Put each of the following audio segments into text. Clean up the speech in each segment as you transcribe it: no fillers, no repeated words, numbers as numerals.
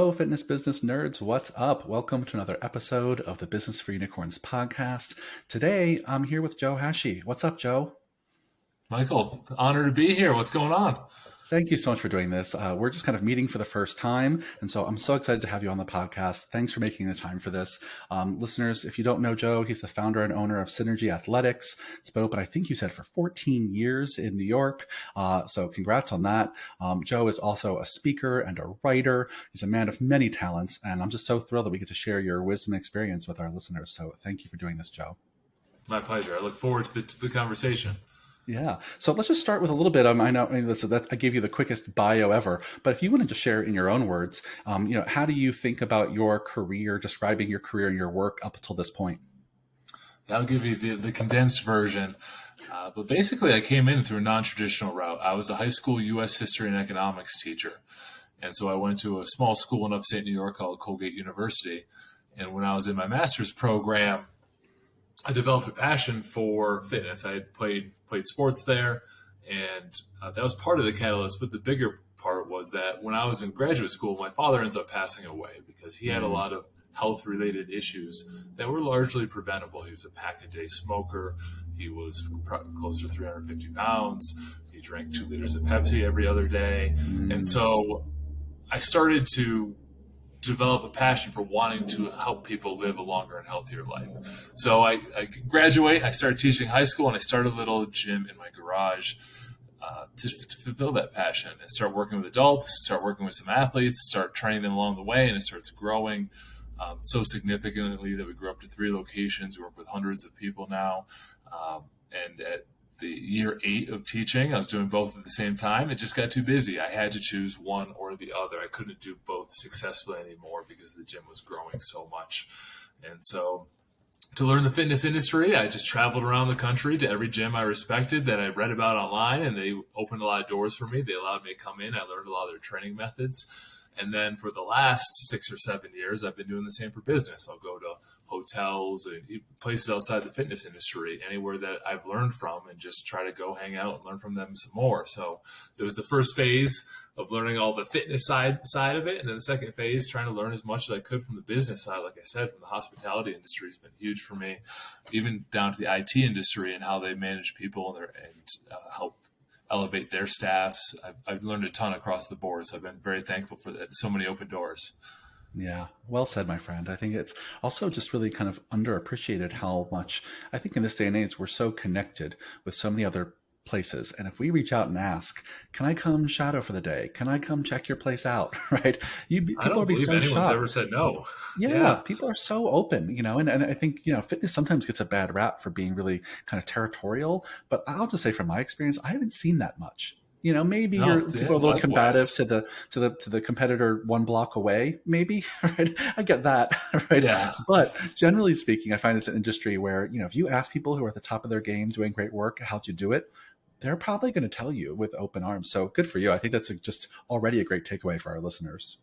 Hello, fitness business nerds. What's up? Welcome to another episode of the Business for Unicorns podcast. Today, I'm here with Joe Hashey. What's up, Joe? Michael, honor to be here. What's going on? Thank you so much for doing this. We're just kind of meeting for the first time, and so I'm so excited to have you on the podcast. Thanks for making the time for this. Listeners, if you don't know Joe, he's the founder and owner of Synergy Athletics. It's been open, I think you said, for 14 years in New York, so congrats on that. Joe is also a speaker and a writer. He's a man of many talents, and I'm just so thrilled that we get to share your wisdom and experience with our listeners. So thank you for doing this, Joe. My pleasure. I look forward to the conversation. Yeah. So let's just start with a little bit. I know that I gave you the quickest bio ever, but if you wanted to share in your own words, how do you think about your career, describing your career and your work up until this point? Yeah, I'll give you the condensed version. But basically, I came in through a non-traditional route. I was a high school U.S. history and economics teacher. And so I went to a small school in upstate New York called Colgate University. And when I was in my master's program, I developed a passion for fitness. I had played sports there, and that was part of the catalyst. But the bigger part was that when I was in graduate school, my father ends up passing away because he had a lot of health-related issues that were largely preventable. He was a pack-a-day smoker. He was close to 350 pounds. He drank 2 liters of Pepsi every other day. And so I started to develop a passion for wanting to help people live a longer and healthier life. So I graduate, I started teaching high school, and I started a little gym in my garage to fulfill that passion and start working with adults, start working with some athletes, start training them along the way, and it starts growing so significantly that we grew up to 3 locations. We work with hundreds of people now. And at the year 8 of teaching, I was doing both at the same time. It just got too busy. I had to choose one or the other. I couldn't do both successfully anymore because the gym was growing so much. And so to learn the fitness industry, I just traveled around the country to every gym I respected that I read about online, and they opened a lot of doors for me. They allowed me to come in. I learned a lot of their training methods. And then for the last 6 or 7 years, I've been doing the same for business. I'll go to hotels and places outside the fitness industry, anywhere that I've learned from, and just try to go hang out and learn from them some more. So it was the first phase of learning all the fitness side of it. And then the second phase, trying to learn as much as I could from the business side. Like I said, from the hospitality industry has been huge for me, even down to the IT industry and how they manage people and help elevate their staffs. I've learned a ton across the board, so I've been very thankful for that. So many open doors. Yeah, well said, my friend. I think it's also just really kind of underappreciated how much, I think in this day and age, we're so connected with so many other places. And if we reach out and ask, can I come shadow for the day? Can I come check your place out? Right? I People don't would be believe so anyone's shocked. ever said no. Yeah, Yeah. people are so open, and I think, fitness sometimes gets a bad rap for being really kind of territorial, but I'll just say from my experience, I haven't seen that much. Maybe No, people yeah, are a little combative likewise. to the competitor 1 block away, maybe, right? I get that, right? Yeah. But generally speaking, I find it's an industry where, if you ask people who are at the top of their game doing great work, how'd you do it? They're probably going to tell you with open arms. So good for you. I think that's just already a great takeaway for our listeners.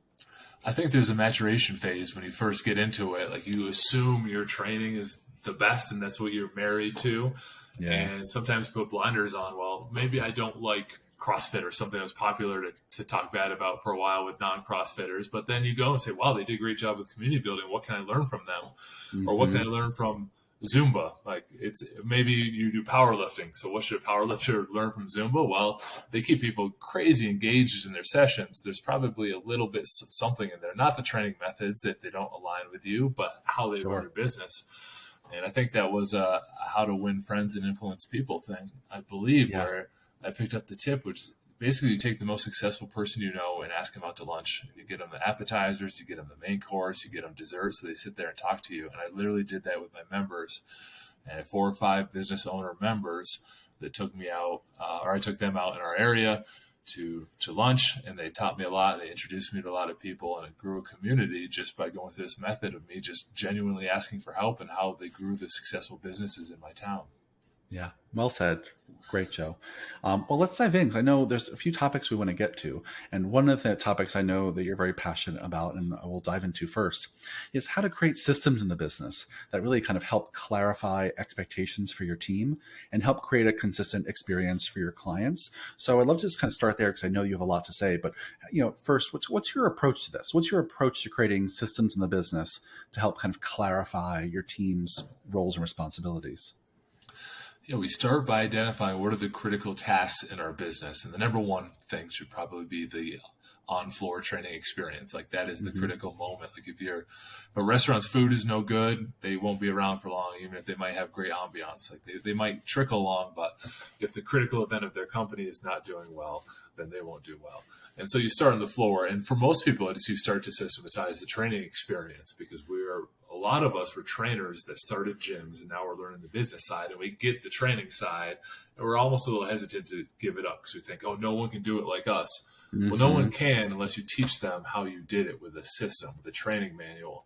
I think there's a maturation phase when you first get into it. Like, you assume your training is the best and that's what you're married to. Yeah. And sometimes put blinders on. Well, maybe I don't like CrossFit or something that was popular to talk bad about for a while with non-CrossFitters. But then you go and say, wow, they did a great job with community building. What can I learn from them? Or what can I learn from Zumba? Like, it's maybe you do powerlifting. So what should a powerlifter learn from Zumba? Well, they keep people crazy engaged in their sessions. There's probably a little bit of something in there, not the training methods if they don't align with you, but how they run Sure. their business. And I think that was a how to win friends and influence people thing, I believe, Yeah. where I picked up the tip, which basically you take the most successful person you know and ask them out to lunch. You get them the appetizers, you get them the main course, you get them dessert, so they sit there and talk to you. And I literally did that with my members. And I had 4 or 5 business owner members that took me out, or I took them out in our area to lunch, and they taught me a lot. They introduced me to a lot of people, and it grew a community just by going through this method of me just genuinely asking for help and how they grew the successful businesses in my town. Yeah, well said. Great, Joe. Well, let's dive in, 'cause I know there's a few topics we want to get to. And one of the topics I know that you're very passionate about, and I will dive into first, is how to create systems in the business that really kind of help clarify expectations for your team and help create a consistent experience for your clients. So I'd love to just kind of start there because I know you have a lot to say. But first, what's your approach to this? What's your approach to creating systems in the business to help kind of clarify your team's roles and responsibilities? Yeah, we start by identifying what are the critical tasks in our business. And the number one thing should probably be the on-floor training experience. Like that is the Mm-hmm. critical moment. Like if a restaurant's food is no good, they won't be around for long, even if they might have great ambiance. Like they might trickle along, but if the critical event of their company is not doing well, then they won't do well. And so you start on the floor. And for most people, it's you start to systematize the training experience because a lot of us were trainers that started gyms and now we're learning the business side and we get the training side and we're almost a little hesitant to give it up because we think, oh, no one can do it like us. Well, no Mm-hmm. one can unless you teach them how you did it with a system, with a training manual.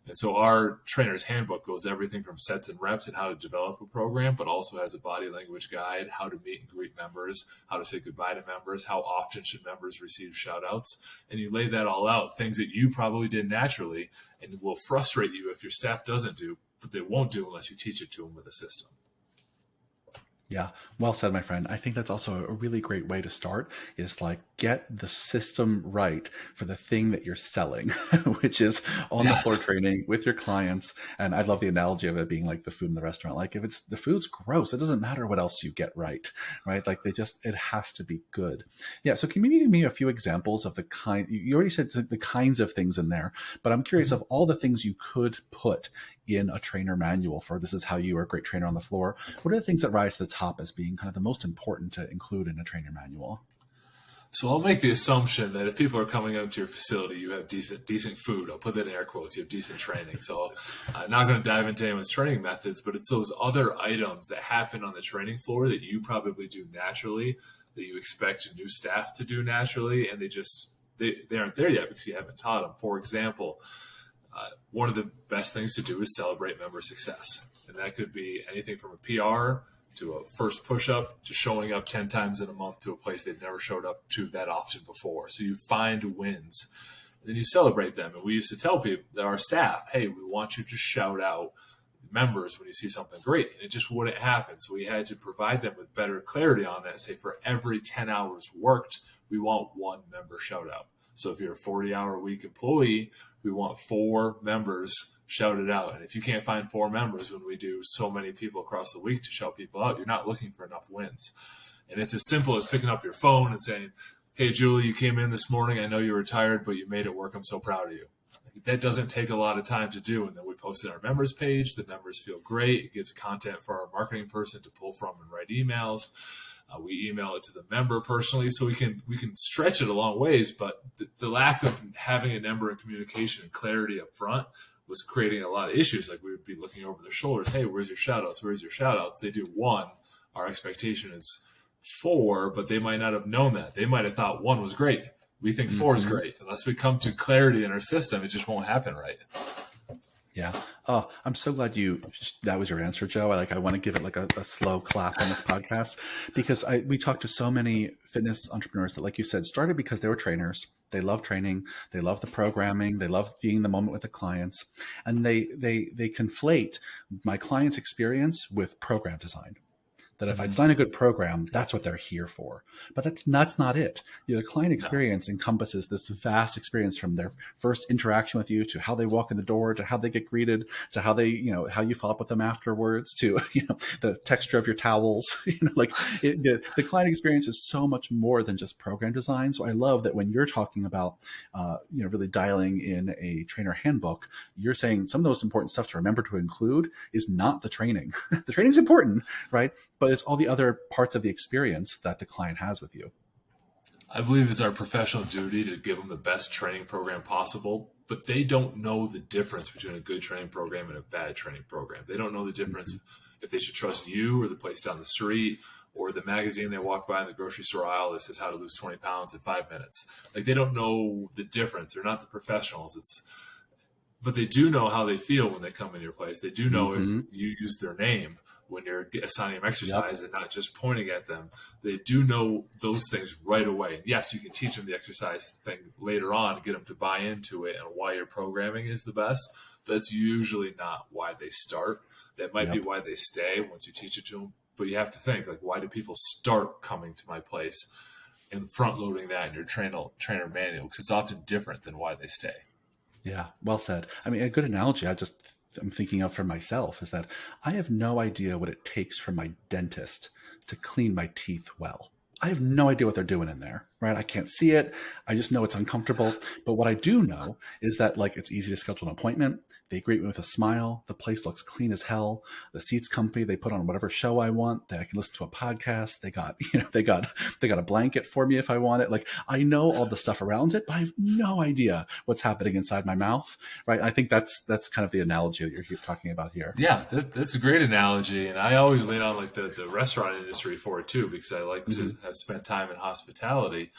And so our trainer's handbook goes everything from sets and reps and how to develop a program, but also has a body language guide, how to meet and greet members, how to say goodbye to members, how often should members receive shout outs. And you lay that all out, things that you probably did naturally and will frustrate you if your staff doesn't do, but they won't do unless you teach it to them with a system. Yeah, well said, my friend. I think that's also a really great way to start is like get the system right for the thing that you're selling, which is on the floor Yes. training with your clients. And I love the analogy of it being like the food in the restaurant. Like if it's the food's gross, it doesn't matter what else you get right, right? Like it has to be good. Yeah. So can you give me a few examples of the kind, you already said the kinds of things in there, but I'm curious of all the things you could put in a trainer manual for this is how you are a great trainer on the floor. What are the things that rise to the top as being kind of the most important to include in a trainer manual? So I'll make the assumption that if people are coming up to your facility, you have decent food. I'll put that in air quotes. You have decent training. So I'm not going to dive into anyone's training methods, but it's those other items that happen on the training floor that you probably do naturally, that you expect new staff to do naturally, and they aren't there yet because you haven't taught them. For example, one of the best things to do is celebrate member success, and that could be anything from a PR to a first push up to showing up 10 times in a month to a place they've never showed up to that often before. So you find wins and then you celebrate them. And we used to tell people, our staff, hey, we want you to shout out members when you see something great. And it just wouldn't happen. So we had to provide them with better clarity on that. Say for every 10 hours worked, we want one member shout out. So if you're a 40-hour week employee, we want 4 members shouted out. And if you can't find 4 members when we do so many people across the week to shout people out, you're not looking for enough wins. And it's as simple as picking up your phone and saying, hey, Julie, you came in this morning. I know you were tired, but you made it work. I'm so proud of you. That doesn't take a lot of time to do. And then we post it on our members page. The members feel great. It gives content for our marketing person to pull from and write emails. We email it to the member personally, so we can stretch it a long ways. But the lack of having a number and communication and clarity up front was creating a lot of issues. Like we would be looking over their shoulders. Hey, where's your shout outs? Where's your shout outs? They do 1. Our expectation is 4, but they might not have known that. They might have thought 1 was great. We think 4 is Mm-hmm. great. Unless we come to clarity in our system, it just won't happen right. Yeah. Oh, I'm so glad that was your answer, Joe. I want to give it like a slow clap on this podcast because we talked to so many fitness entrepreneurs that, like you said, started because they were trainers. They love training. They love the programming. They love being in the moment with the clients, and they conflate my client's experience with program design. That if I Mm-hmm. design a good program, that's what they're here for. But that's not it. The client No. experience encompasses this vast experience from their first interaction with you to how they walk in the door, to how they get greeted, to how they, how you follow up with them afterwards, to, the texture of your towels, the client experience is so much more than just program design. So I love that when you're talking about, really dialing in a trainer handbook, you're saying some of the most important stuff to remember to include is not the training. The training's important, right? But it's all the other parts of the experience that the client has with you. I believe it's our professional duty to give them the best training program possible, but they don't know the difference between a good training program and a bad training program. They don't know the difference if they should trust you or the place down the street or the magazine they walk by in the grocery store aisle that says how to lose 20 pounds in 5 minutes. Like they don't know the difference. They're not the professionals. but they do know how they feel when they come in your place. They do know if Mm-hmm. you use their name when you're assigning them Yep. exercise and not just pointing at them. They do know those things right away. Yes, you can teach them the exercise thing later on, get them to buy into it and why your programming is the best. That's usually not why they start. That might be Yep. why they stay once you teach it to them. But you have to think, like, why do people start coming to my place and front loading that in your trainer manual? Because it's often different than why they stay. Yeah, well said. I mean, a good analogy I'm thinking of for myself is that I have no idea what it takes for my dentist to clean my teeth well. I have no idea what they're doing in there, right? I can't see it. I just know it's uncomfortable. But what I do know is that, like, it's easy to schedule an appointment. They greet me with a smile. The place looks clean as hell. The seat's comfy. They put on whatever show I want. That I can listen to a podcast. They got, they got a blanket for me if I want it. Like, I know all the stuff around it, but I have no idea what's happening inside my mouth, right? I think that's kind of the analogy that you're talking about here. Yeah, that's a great analogy, and I always lean on like the restaurant industry for it too, because I like to have spent time in hospitality.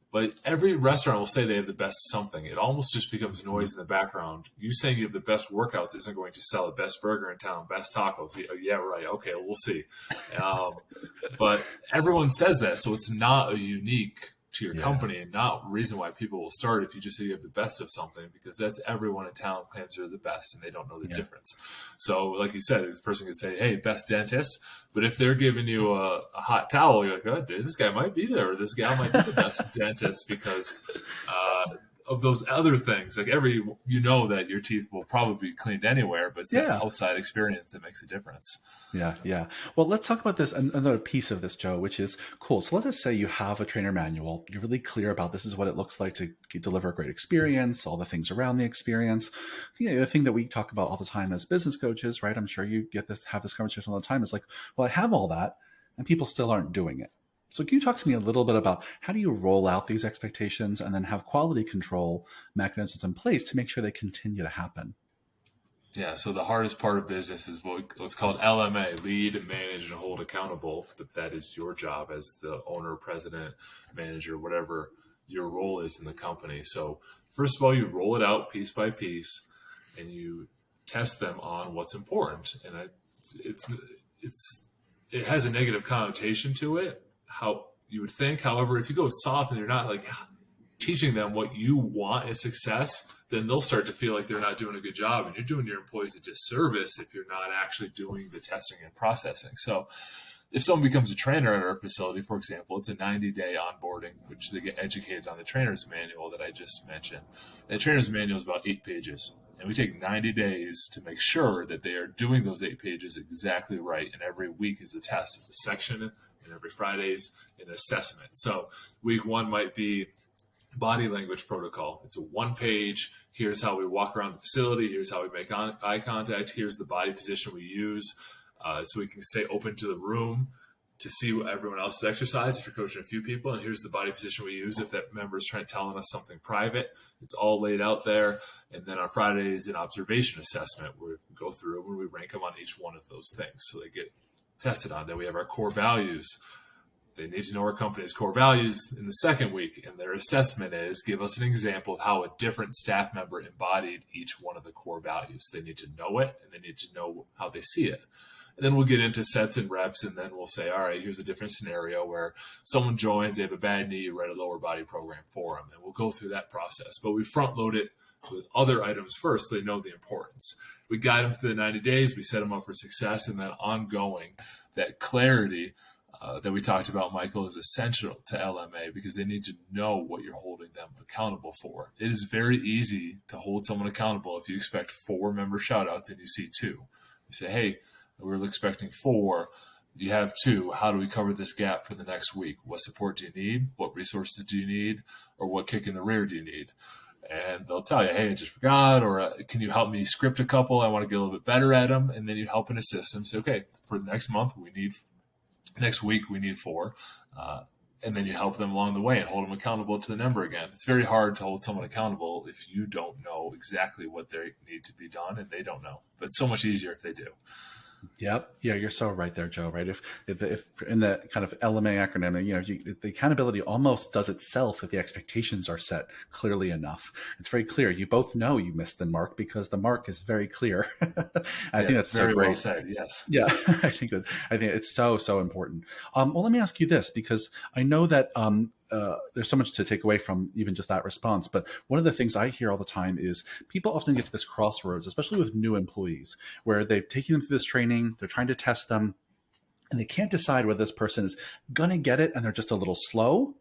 But every restaurant will say they have the best something. It almost just becomes noise in the background. You saying you have the best workouts isn't going to sell the best burger in town, best tacos. Yeah, right. Okay, we'll see. But everyone says that, so it's not a unique to your company and not a reason why people will start if you just say you have the best of something, because that's everyone in town claims they're the best and they don't know the difference. So like you said, this person could say, hey, best dentist, but if they're giving you a hot towel, you're like, oh, this guy might be there, or this gal might be the best dentist because of those other things. Like that your teeth will probably be cleaned anywhere, but it's the outside experience that makes a difference. Yeah. Well, let's talk about this, another piece of this, Joe, which is cool. So let us say you have a trainer manual. You're really clear about this is what it looks like to deliver a great experience, all the things around the experience. The thing that we talk about all the time as business coaches, right? I'm sure you have this conversation all the time. It's like, well, I have all that and people still aren't doing it. So can you talk to me a little bit about how do you roll out these expectations and then have quality control mechanisms in place to make sure they continue to happen? Yeah, so the hardest part of business is what's called LMA, lead, manage, and hold accountable. But that is your job as the owner, president, manager, whatever your role is in the company. So first of all, you roll it out piece by piece, and you test them on what's important. And it has a negative connotation to it. How you would think, however, if you go soft and you're not like teaching them what you want as success, then they'll start to feel like they're not doing a good job, and you're doing your employees a disservice if you're not actually doing the testing and processing. So if someone becomes a trainer at our facility, for example, it's a 90-day onboarding, which they get educated on the trainer's manual that I just mentioned. And the trainer's manual is about 8 pages. And we take 90 days to make sure that they are doing those 8 pages exactly right. And every week is a test. It's a section, and every Friday is an assessment. So week 1 might be body language protocol. It's a 1-page. Here's how we walk around the facility. Here's how we make eye contact. Here's the body position we use. So we can stay open to the room to see what everyone else's exercise if you're coaching a few people. And here's the body position we use if that member is telling us something private. It's all laid out there. And then on Friday is an observation assessment where we go through and we rank them on each one of those things. So they get tested on. Then we have our core values. They need to know our company's core values in the second week, and their assessment is give us an example of how a different staff member embodied each one of the core values. They need to know it, and they need to know how they see it. And then we'll get into sets and reps, and then we'll say, all right, here's a different scenario where someone joins, they have a bad knee, you write a lower body program for them, and we'll go through that process. But we front load it with other items first so they know the importance. We guide them through the 90 days, we set them up for success, and then ongoing, that clarity that we talked about, Michael, is essential to LMA because they need to know what you're holding them accountable for. It is very easy to hold someone accountable if you expect 4 member shout-outs and you see 2. You say, hey, we're expecting 4. You have 2. How do we cover this gap for the next week? What support do you need? What resources do you need? Or what kick in the rear do you need? And they'll tell you, hey, I just forgot, or can you help me script a couple? I want to get a little bit better at them. And then you help and assist them. Say, okay, for the next month, next week we need 4, and then you help them along the way and hold them accountable to the number again. It's very hard to hold someone accountable if you don't know exactly what they need to be done and they don't know, but it's so much easier if they do. Yep. Yeah, you're so right there, Joe. Right. If in the kind of LMA acronym, the accountability almost does itself if the expectations are set clearly enough. It's very clear. You both know you missed the mark because the mark is very clear. I think Yes, that's so very well great. said. Yes. Yeah, I think it's so important. Well, let me ask you this because I know that there's so much to take away from even just that response. But one of the things I hear all the time is people often get to this crossroads, especially with new employees, where they've taken them through this training, they're trying to test them, and they can't decide whether this person is gonna get it and they're just a little slow,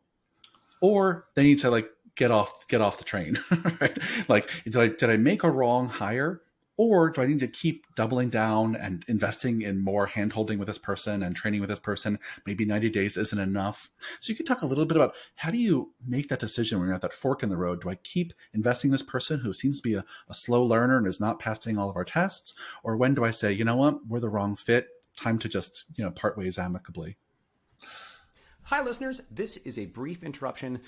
or they need to like get off the train. Right? Like, did I make a wrong hire, or do I need to keep doubling down and investing in more handholding with this person and training with this person? Maybe 90 days isn't enough. So you could talk a little bit about how do you make that decision when you're at that fork in the road? Do I keep investing in this person who seems to be a slow learner and is not passing all of our tests, or when do I say, you know what, we're the wrong fit, time to just part ways amicably? Hi, listeners. This is a brief interruption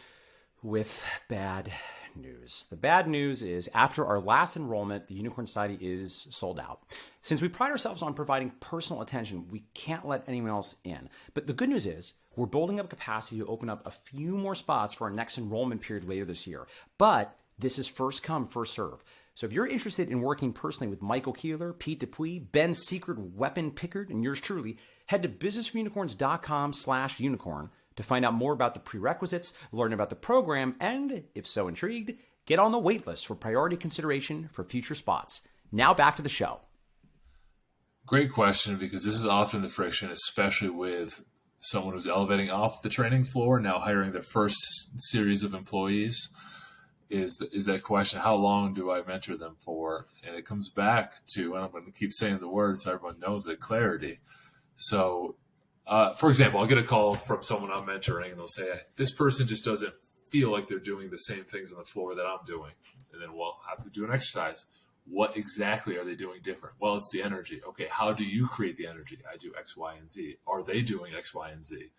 with bad news. The bad news is after our last enrollment, the Unicorn Society is sold out. Since we pride ourselves on providing personal attention, we can't let anyone else in. But the good news is we're building up capacity to open up a few more spots for our next enrollment period later this year. But this is first come, first serve. So if you're interested in working personally with Michael Keeler, Pete Dupuis, Ben Secret, Weapon Pickard, and yours truly, head to businessforunicorns.com/unicorn to find out more about the prerequisites, learn about the program, and, if so intrigued, get on the wait list for priority consideration for future spots. Now back to the show. Great question, because this is often the friction, especially with someone who's elevating off the training floor, now hiring their first series of employees. Is that question, how long do I mentor them for? And it comes back to, and I'm going to keep saying the word so everyone knows it, clarity. So, for example, I'll get a call from someone I'm mentoring, and they'll say, this person just doesn't feel like they're doing the same things on the floor that I'm doing. And then we'll have to do an exercise. What exactly are they doing different? Well, it's the energy. Okay, how do you create the energy? I do X, Y, and Z. Are they doing X, Y, and Z?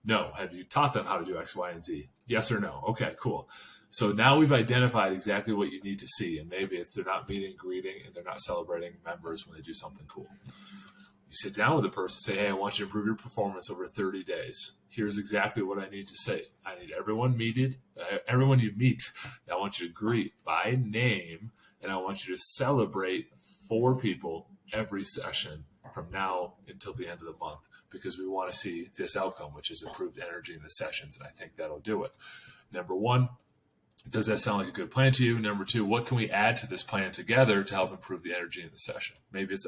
No. Have you taught them how to do X, Y, and Z? Yes or no? Okay, cool. So now we've identified exactly what you need to see. And maybe it's they're not meeting and greeting and they're not celebrating members when they do something cool. You sit down with the person, say, hey, I want you to improve your performance over 30 days. Here's exactly what I need to say. I need everyone you meet, I want you to greet by name, and I want you to celebrate 4 people every session from now until the end of the month, because we want to see this outcome, which is improved energy in the sessions, and I think that'll do it. Number 1, does that sound like a good plan to you? Number 2, what can we add to this plan together to help improve the energy in the session? Maybe it's,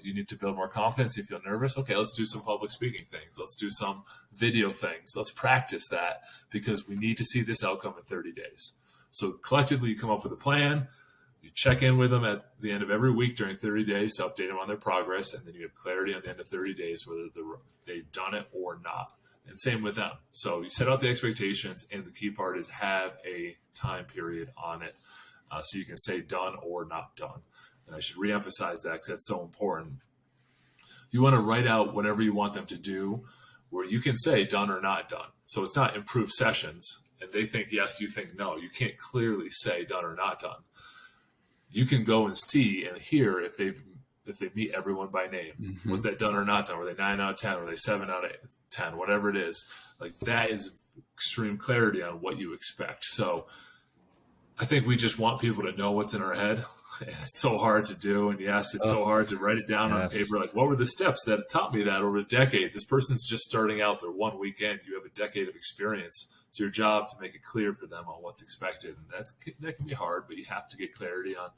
you need to build more confidence. You feel nervous. Okay, let's do some public speaking things. Let's do some video things. Let's practice that because we need to see this outcome in 30 days. So collectively, you come up with a plan. You check in with them at the end of every week during 30 days to update them on their progress. And then you have clarity at the end of 30 days whether they've done it or not. And same with them. So you set out the expectations, and the key part is have a time period on it, so you can say done or not done. And I should reemphasize that because that's so important. You want to write out whatever you want them to do where you can say done or not done. So it's not improved sessions and they think yes, you think no. You can't clearly say done or not done. You can go and see and hear if they meet everyone by name. Mm-hmm. Was that done or not done? Were they 9 out of 10? Were they 7 out of 10? Whatever it is. Like, that is extreme clarity on what you expect. So I think we just want people to know what's in our head. And it's so hard to do. And yes, it's so hard to write it down on paper. Like, what were the steps that taught me that over a decade? This person's just starting out their 1 weekend. You have a decade of experience. It's your job to make it clear for them on what's expected. And that can be hard, but you have to get clarity on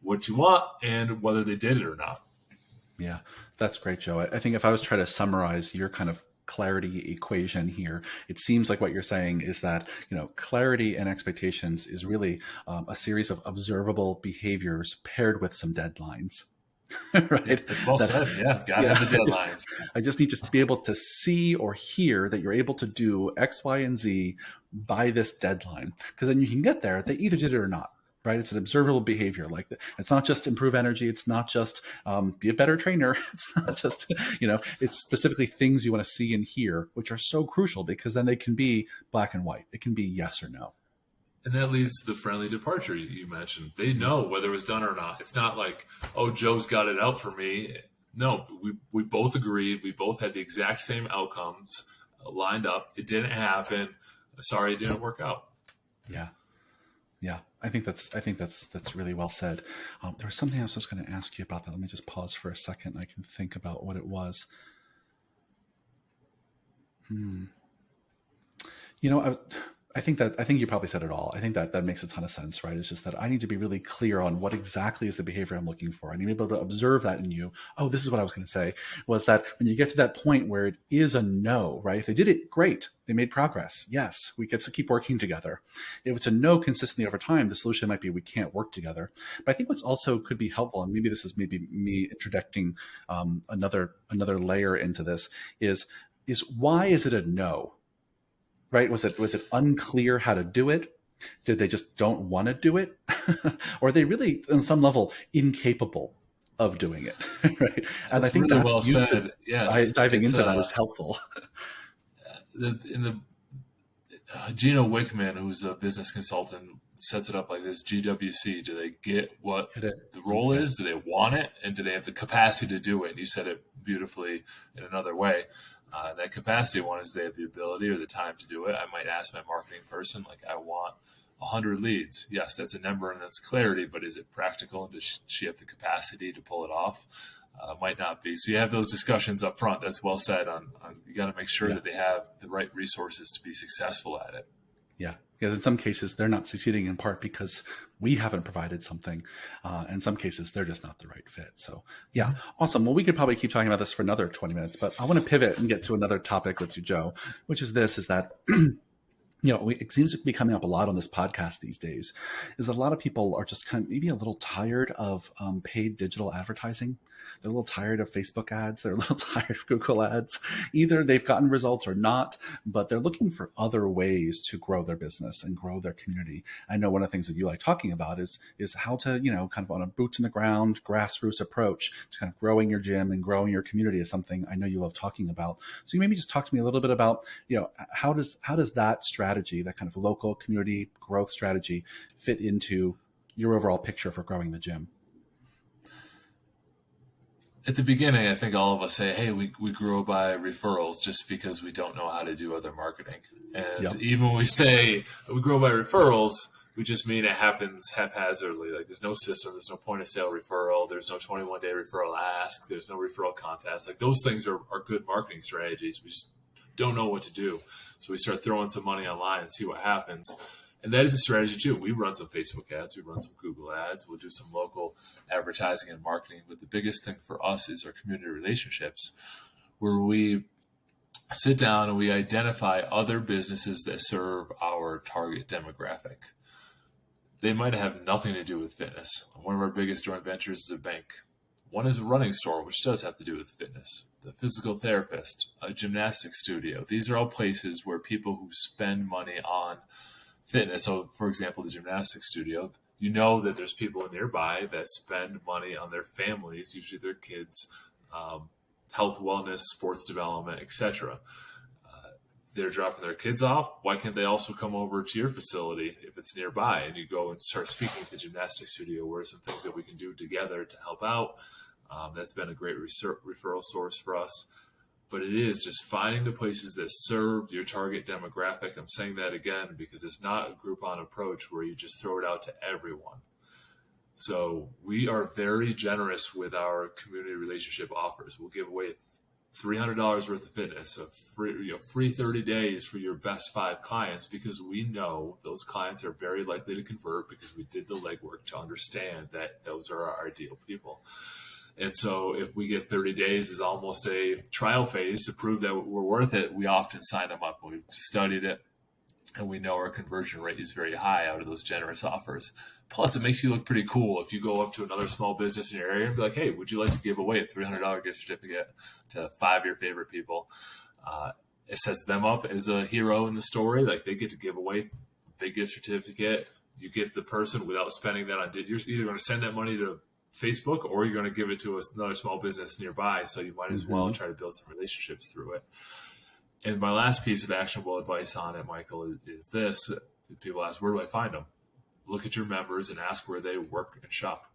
what you want and whether they did it or not. Yeah, that's great, Joe. I think if I was trying to summarize your kind of clarity equation here, it seems like what you're saying is that, clarity and expectations is really a series of observable behaviors paired with some deadlines. Right? It's well said. Yeah, gotta have the deadlines. I just need to be able to see or hear that you're able to do X, Y, and Z by this deadline, because then you can get there. They either did it or not. Right? It's an observable behavior. Like, it's not just improve energy. It's not just be a better trainer. It's not just, it's specifically things you want to see and hear, which are so crucial because then they can be black and white. It can be yes or no. And that leads to the friendly departure you mentioned. They know whether it was done or not. It's not like, oh, Joe's got it out for me. no, we both agreed. We both had the exact same outcomes lined up. It didn't happen. Sorry, it didn't work out. Yeah. Yeah. I think that's really well said. There was something else I was going to ask you about that. Let me just pause for a second. I can think about what it was. You know, I think you probably said it all. I think that makes a ton of sense, right? It's just that I need to be really clear on what exactly is the behavior I'm looking for. I need to be able to observe that in you. Oh, this is what I was going to say, was that when you get to that point where it is a no, right? If they did it, great. They made progress. Yes, we get to keep working together. If it's a no consistently over time, the solution might be we can't work together. But I think what's also could be helpful, and maybe this is maybe me introducing another layer into this, is why is it a no? Right? Was it unclear how to do it? Did they just don't want to do it? Or are they really, on some level, incapable of doing it? Right? And That's I think really that's well said. Yes, diving into that is helpful. Gino Wickman, who's a business consultant, sets it up like this: GWC. Do they get what the role is? Do they want it? And do they have the capacity to do it? And you said it beautifully in another way. That capacity one is they have the ability or the time to do it. I might ask my marketing person, like, I want 100 leads. Yes, that's a number and that's clarity, but is it practical? And does she have the capacity to pull it off? Might not be. So you have those discussions up front. That's well said. On you got to make sure that they have the right resources to be successful at it. Yeah, because in some cases they're not succeeding in part because we haven't provided something. In some cases they're just not the right fit. So yeah, awesome. Well, we could probably keep talking about this for another 20 minutes, but I want to pivot and get to another topic with you, Joe, which is this: is that it seems to be coming up a lot on this podcast these days, is that a lot of people are just kind of maybe a little tired of paid digital advertising. They're a little tired of Facebook ads. They're a little tired of Google ads. Either they've gotten results or not, but they're looking for other ways to grow their business and grow their community. I know one of the things that you like talking about is how to, kind of on a boots in the ground, grassroots approach to kind of growing your gym and growing your community is something I know you love talking about. So you maybe just talk to me a little bit about, how does that strategy, that kind of local community growth strategy, fit into your overall picture for growing the gym? At the beginning, I think all of us say, hey, we grow by referrals just because we don't know how to do other marketing. And even when we say we grow by referrals, we just mean it happens haphazardly. Like there's no system, there's no point of sale referral, there's no 21-day referral ask, there's no referral contest. Like those things are good marketing strategies. We just don't know what to do. So we start throwing some money online and see what happens. And that is a strategy too. We run some Facebook ads, we run some Google ads, we'll do some local advertising and marketing. But the biggest thing for us is our community relationships, where we sit down and we identify other businesses that serve our target demographic. They might have nothing to do with fitness. One of our biggest joint ventures is a bank. One is a running store, which does have to do with fitness. The physical therapist, a gymnastics studio. These are all places where people who spend money on fitness. So, for example, the gymnastics studio, that there's people nearby that spend money on their families, usually their kids, health, wellness, sports development, etc. They're dropping their kids off. Why can't they also come over to your facility if it's nearby? And you go and start speaking to the gymnastics studio. What are some things that we can do together to help out? That's been a great referral source for us. But it is just finding the places that serve your target demographic. I'm saying that again because it's not a Groupon approach where you just throw it out to everyone. So we are very generous with our community relationship offers. We'll give away $300 worth of fitness, a free 30 days for your best 5 clients, because we know those clients are very likely to convert because we did the legwork to understand that those are our ideal people. And so if we get 30 days as almost a trial phase to prove that we're worth it, we often sign them up. We've studied it, and we know our conversion rate is very high out of those generous offers. Plus, it makes you look pretty cool if you go up to another small business in your area and be like, hey, would you like to give away a $300 gift certificate to 5 of your favorite people? It sets them up as a hero in the story. Like they get to give away a big gift certificate. You get the person without spending that on, you're either going to send that money to Facebook or you're going to give it to another small business nearby. So you might as well try to build some relationships through it. And my last piece of actionable advice on it, Michael, is this. People ask, where do I find them? Look at your members and ask where they work and shop.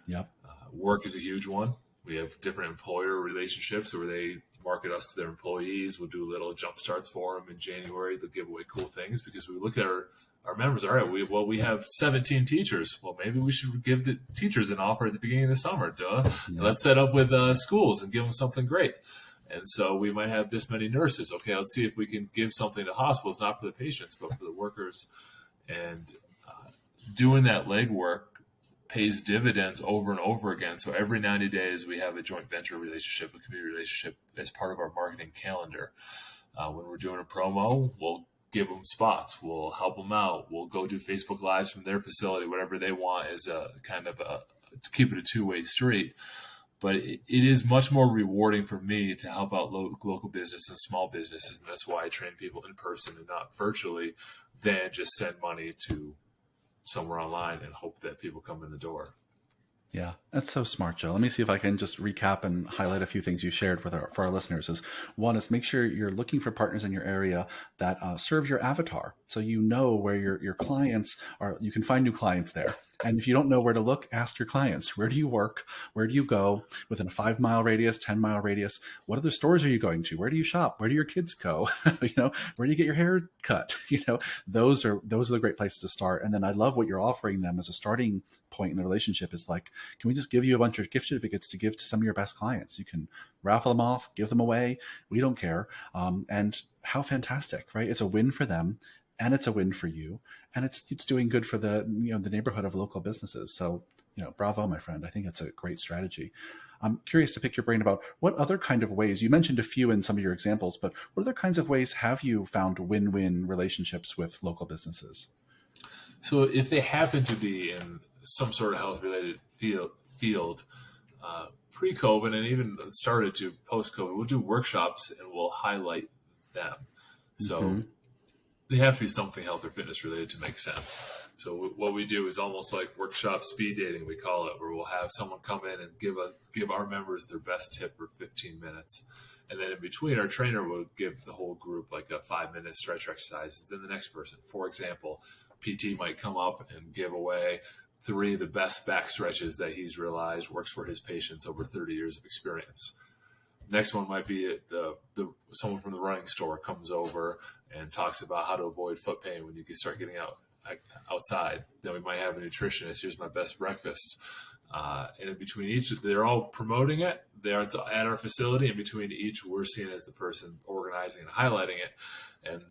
Yep. Work is a huge one. We have different employer relationships where they market us to their employees. We'll do little jump starts for them in January. They'll give away cool things because we look at our members. All right, we have 17 teachers. Well, maybe we should give the teachers an offer at the beginning of the summer. Duh. And let's set up with schools and give them something great. And so we might have this many nurses. Okay, let's see if we can give something to hospitals, not for the patients, but for the workers. And doing that legwork pays dividends over and over again. So every 90 days, we have a joint venture relationship, a community relationship as part of our marketing calendar. When we're doing a promo, we'll give them spots. We'll help them out. We'll go do Facebook Lives from their facility, whatever they want as a kind of to keep it a two-way street. But it is much more rewarding for me to help out local business and small businesses. And that's why I train people in person and not virtually, than just send money to somewhere online and hope that people come in the door. Yeah, that's so smart, Joe. Let me see if I can just recap and highlight a few things you shared for our listeners. One is make sure you're looking for partners in your area that serve your avatar. So you know where your clients are. You can find new clients there. And if you don't know where to look, ask your clients. Where do you work? Where do you go? Within a 5-mile radius, 10-mile radius? What other stores are you going to? Where do you shop? Where do your kids go? Where do you get your hair cut? Those are the great places to start. And then I love what you're offering them as a starting point in the relationship is like, can we just give you a bunch of gift certificates to give to some of your best clients? You can raffle them off, give them away. We don't care. And how fantastic, right? It's a win for them. And it's a win for you, and it's doing good for the neighborhood of local businesses. So, bravo, my friend. I think it's a great strategy. I'm curious to pick your brain about what other kind of ways, you mentioned a few in some of your examples, but what other kinds of ways have you found win-win relationships with local businesses? So if they happen to be in some sort of health-related field, pre-COVID and even started to post-COVID, we'll do workshops and we'll highlight them. So they have to be something health or fitness related to make sense. So what we do is almost like workshop speed dating, we call it, where we'll have someone come in and give our members their best tip for 15 minutes. And then in between, our trainer will give the whole group like a 5-minute stretch exercise. Then the next person, for example, PT might come up and give away 3 of the best back stretches that he's realized works for his patients over 30 years of experience. Next one might be someone from the running store comes over and talks about how to avoid foot pain when you start getting outside. Then we might have a nutritionist. Here's my best breakfast. And in between each, they're all promoting it. They're at our facility. In between each, we're seen as the person organizing and highlighting it. And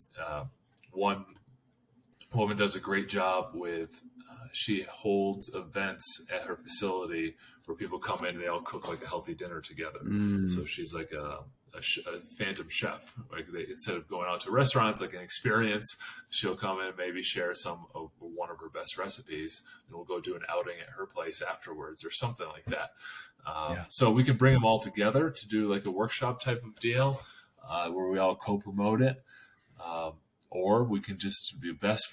one woman does a great job with, she holds events at her facility where people come in and they all cook like a healthy dinner together. So she's like a phantom chef. Like instead of going out to restaurants, like an experience, she'll come in and maybe share one of her best recipes, and we'll go do an outing at her place afterwards or something like that. So we can bring them all together to do like a workshop type of deal where we all co-promote it. Or we can just be best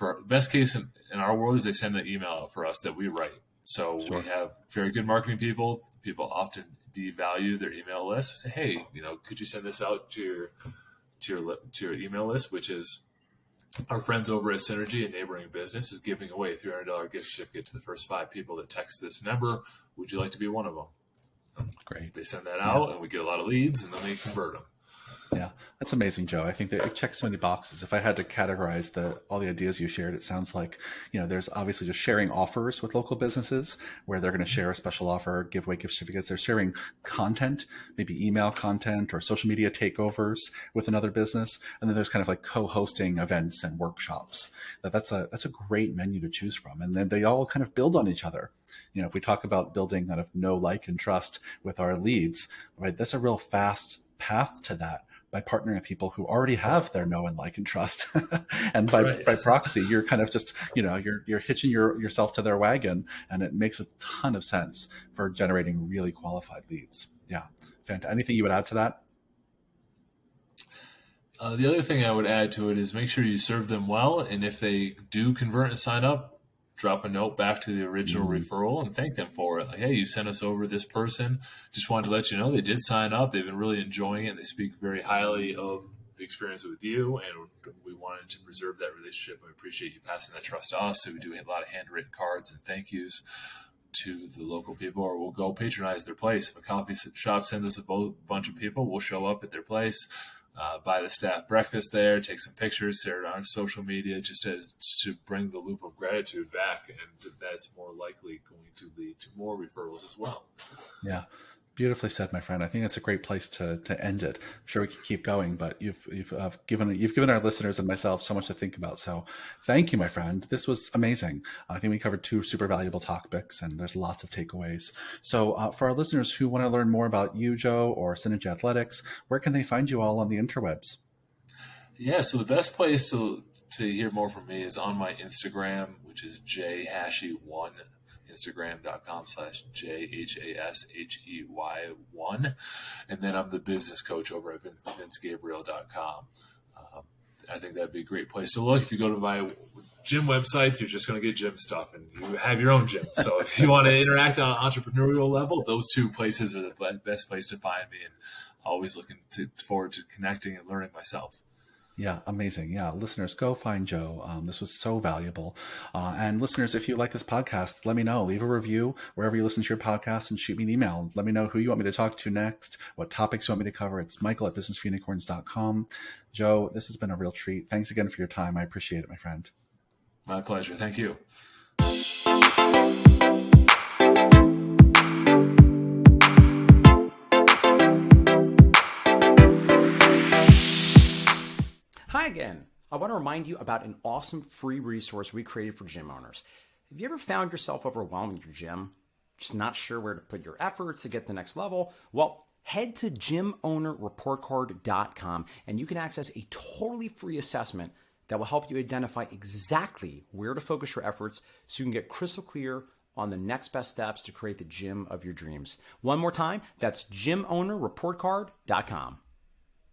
case in our world is they send an email out for us that we write. So we have very good marketing people. People often devalue their email list. Say, hey, could you send this out to your email list, which is our friends over at Synergy, a neighboring business, is giving away a $300 gift certificate to the first 5 people that text this number. Would you like to be one of them? Great. They send that out, and we get a lot of leads, and then we convert them. Yeah, that's amazing, Joe. I think that it checks so many boxes. If I had to categorize all the ideas you shared, it sounds like, there's obviously just sharing offers with local businesses where they're going to share a special offer, give away gift certificates. They're sharing content, maybe email content or social media takeovers with another business. And then there's kind of like co-hosting events and workshops. That's a great menu to choose from. And then they all kind of build on each other. If we talk about building kind of know, like, and trust with our leads, right, that's a real fast path to that. By partnering with people who already have their know and like and trust. And by proxy, you're kind of just, you're hitching yourself to their wagon, and it makes a ton of sense for generating really qualified leads. Yeah. Fantastic. Anything you would add to that? The other thing I would add to it is make sure you serve them well. And if they do convert and sign up, drop a note back to the original referral and thank them for it. Like, hey, you sent us over this person. Just wanted to let you know they did sign up. They've been really enjoying it. They speak very highly of the experience with you, and we wanted to preserve that relationship. We appreciate you passing that trust to us. So we do a lot of handwritten cards and thank yous. to the local people, or we'll go patronize their place. If a coffee shop sends us a bunch of people, we'll show up at their place, buy the staff breakfast there, take some pictures, share it on social media, just as to bring the loop of gratitude back. And that's more likely going to lead to more referrals as well. Yeah. Beautifully said, my friend. I think it's a great place to end it. I'm sure we can keep going, but you've given our listeners and myself so much to think about. So thank you, my friend. This was amazing. I think we covered 2 super valuable topics, and there's lots of takeaways. So for our listeners who want to learn more about you, Joe, or Synergy Athletics, where can they find you all on the interwebs? Yeah, so the best place to hear more from me is on my Instagram, which is jhashey1. Instagram.com/JHASHEY1. And then I'm the business coach over at vincegabriel.com. I think that'd be a great place to look. If you go to my gym websites, you're just going to get gym stuff, and you have your own gym. So if you want to interact on an entrepreneurial level, those 2 places are the best place to find me, and always looking forward to connecting and learning myself. Yeah, amazing. Yeah, listeners, go find Joe. This was so valuable. And listeners, if you like this podcast, let me know. Leave a review wherever you listen to your podcast and shoot me an email. Let me know who you want me to talk to next, what topics you want me to cover. It's michael@businessforunicorns.com. Joe, this has been a real treat. Thanks again for your time. I appreciate it, my friend. My pleasure. Thank you. Hi again. I want to remind you about an awesome free resource we created for gym owners. Have you ever found yourself overwhelmed in your gym? Just not sure where to put your efforts to get to the next level? Well, head to gymownerreportcard.com and you can access a totally free assessment that will help you identify exactly where to focus your efforts so you can get crystal clear on the next best steps to create the gym of your dreams. One more time, that's gymownerreportcard.com.